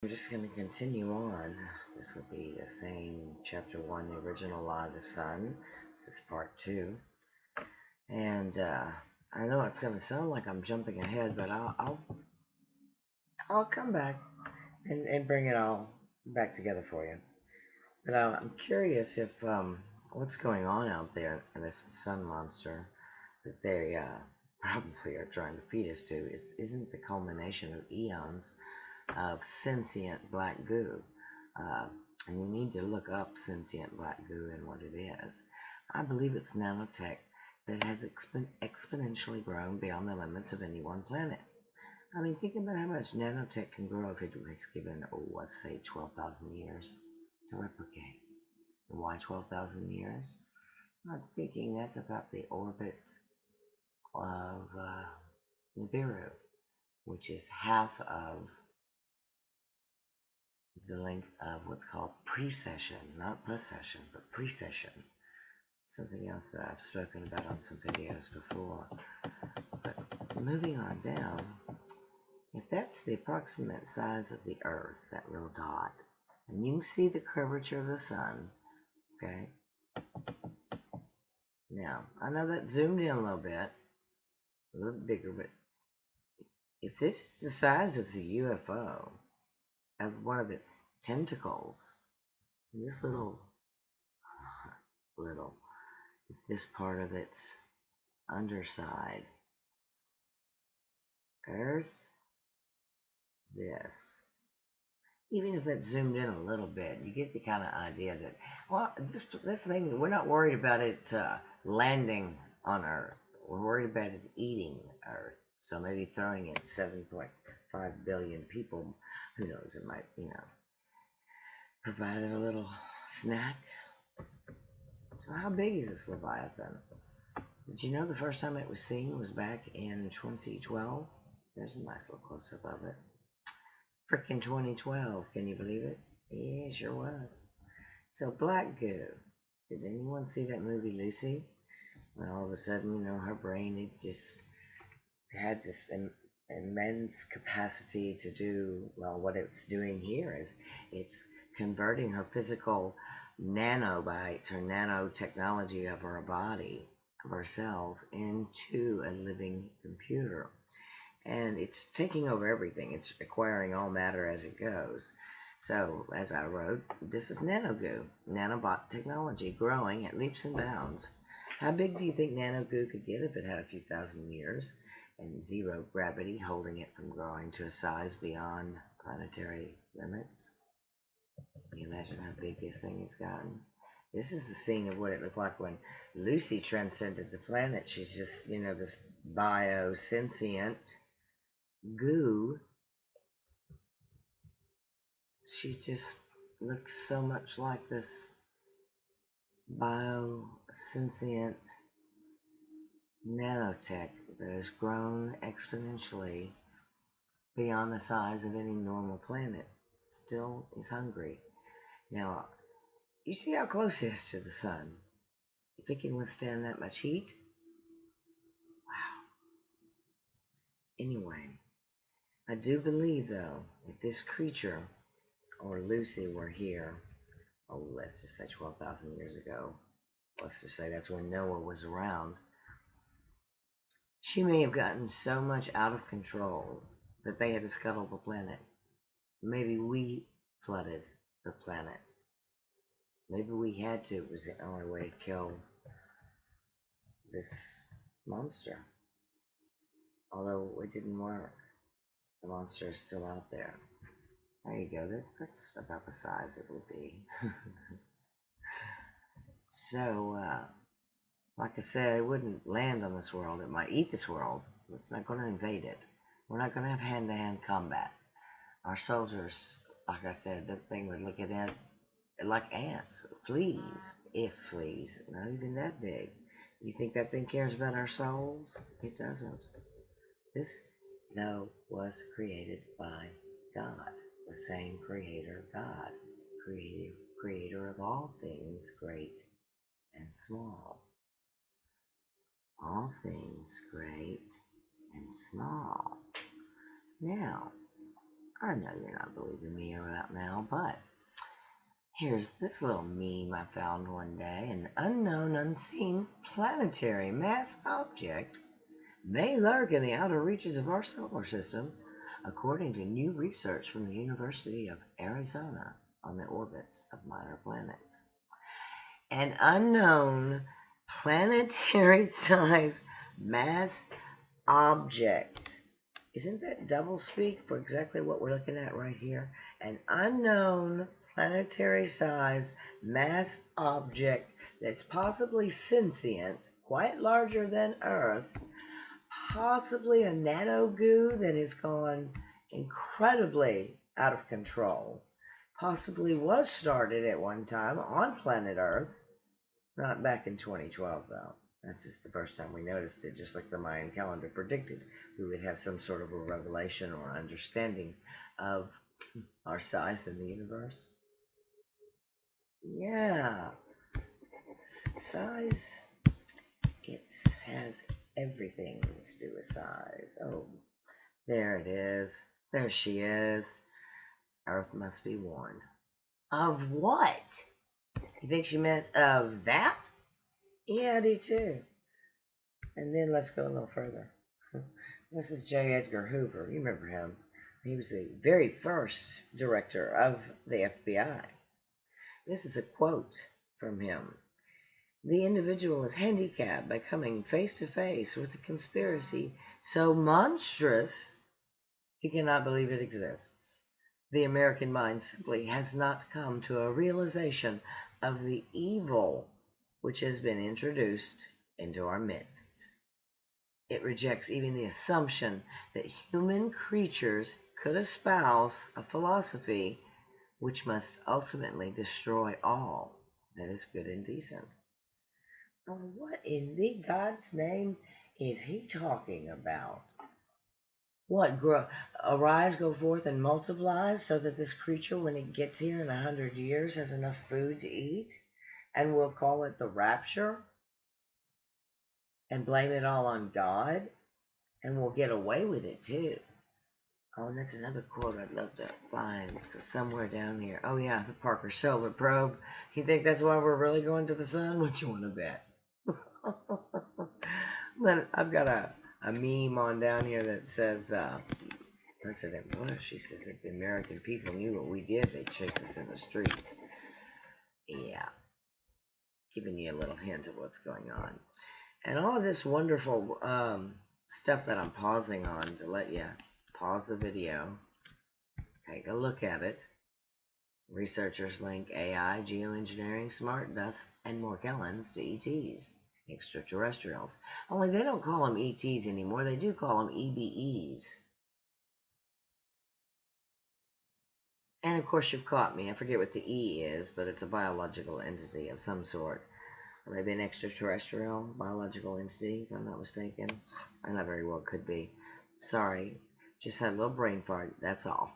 we're just going to continue on. This will be the same chapter 1, the original Law of the Sun. This is part 2. And I know it's going to sound like I'm jumping ahead, but I'll come back and bring it all back together for you. But I'm curious if what's going on out there in this sun monster that they probably are trying to feed us to isn't the culmination of eons of sentient black goo. And you need to look up sentient black goo and what it is. I believe it's nanotech that has exponentially grown beyond the limits of any one planet. I mean, think about how much nanotech can grow if it was given, let's say 12,000 years to replicate. And why 12,000 years? I'm thinking that's about the orbit of Nibiru, which is half of the length of what's called precession, not procession, but precession. Something else that I've spoken about on some videos before. But moving on down, if that's the approximate size of the Earth, that little dot, and you can see the curvature of the sun, okay? Now, I know that zoomed in a little bit bigger, but if this is the size of the UFO, of one of its tentacles, this little, if this part of its underside, Earth, this. Even if that's zoomed in a little bit, you get the kind of idea that, well, this thing, we're not worried about it landing on Earth. We're worried about it eating Earth. So maybe throwing it 7.5 billion people, who knows, it might, provide it a little snack. So how big is this Leviathan? Did you know the first time it was seen was back in 2012? There's a nice little close-up of it. Frickin' 2012, can you believe it? Yeah, it sure was. So black goo. Did anyone see that movie Lucy? When all of a sudden, her brain, it just had this immense capacity to do, well, what it's doing here is it's converting her physical nanobites, her nanotechnology of her body, of her cells, into a living computer. And it's taking over everything. It's acquiring all matter as it goes. So, as I wrote, this is nanogoo, nanobot technology, growing at leaps and bounds. How big do you think nanogoo could get if it had a few thousand years and zero gravity holding it from growing to a size beyond planetary limits? Can you imagine how big this thing has gotten? This is the scene of what it looked like when Lucy transcended the planet. She's just, this bio-sentient goo. She just looks so much like this bio-sentient nanotech that has grown exponentially beyond the size of any normal planet. Still is hungry. Now, you see how close it is to the sun. If it can withstand that much heat, wow. Anyway, I do believe, though, if this creature, or Lucy, were here, let's just say 12,000 years ago, let's just say that's when Noah was around, she may have gotten so much out of control that they had to scuttle the planet. Maybe we flooded the planet. Maybe we had to. It was the only way to kill this monster. Although it didn't work. The monster is still out there. There you go. That's about the size it would be. So, like I said, it wouldn't land on this world. It might eat this world, but it's not going to invade it. We're not going to have hand-to-hand combat. Our soldiers, like I said, that thing would look at it like ants, fleas, if fleas, not even that big. You think that thing cares about our souls? It doesn't. This, though, was created by God, the same creator God, creator of all things great and small. All things great and small. Now, I know you're not believing me or now, but here's this little meme I found one day. An unknown, unseen planetary mass object may lurk in the outer reaches of our solar system, according to new research from the University of Arizona on the orbits of minor planets. An unknown planetary-sized mass object. Isn't that doublespeak for exactly what we're looking at right here? An unknown planetary-sized mass object that's possibly sentient, quite larger than Earth, possibly a nano goo that has gone incredibly out of control, possibly was started at one time on planet Earth, not back in 2012 though. That's just the first time we noticed it, just like the Mayan calendar predicted we would have some sort of a revelation or understanding of our size in the universe. Yeah, size, it has everything to do with size. Oh, there it is. There she is. Earth must be worn. Of what? You think she meant of that? Yeah, I do too. And then let's go a little further. This is J. Edgar Hoover. You remember him. He was the very first director of the FBI. This is a quote from him. The individual is handicapped by coming face to face with a conspiracy so monstrous he cannot believe it exists. The American mind simply has not come to a realization of the evil which has been introduced into our midst. It rejects even the assumption that human creatures could espouse a philosophy which must ultimately destroy all that is good and decent. Oh, what in the God's name is he talking about? What, arise, go forth, and multiply, so that this creature, when it gets here in 100 years, has enough food to eat? And we'll call it the rapture? And blame it all on God? And we'll get away with it, too. Oh, and that's another quote I'd love to find, because somewhere down here. Oh, yeah, the Parker Solar Probe. You think that's why we're really going to the sun? What you want to bet? Then I've got a meme on down here that says, President Bush, he says, if the American people knew what we did, they'd chase us in the streets. Yeah, giving you a little hint of what's going on. And all of this wonderful stuff that I'm pausing on to let you pause the video, take a look at it. Researchers link AI, geoengineering, smart dust, and Morgellons to ETs, extraterrestrials. Only they don't call them ETs anymore, they do call them EBEs. And of course you've caught me, I forget what the E is, but it's a biological entity of some sort. Or maybe an extraterrestrial biological entity, if I'm not mistaken. I know very well could be. Sorry, just had a little brain fart, that's all.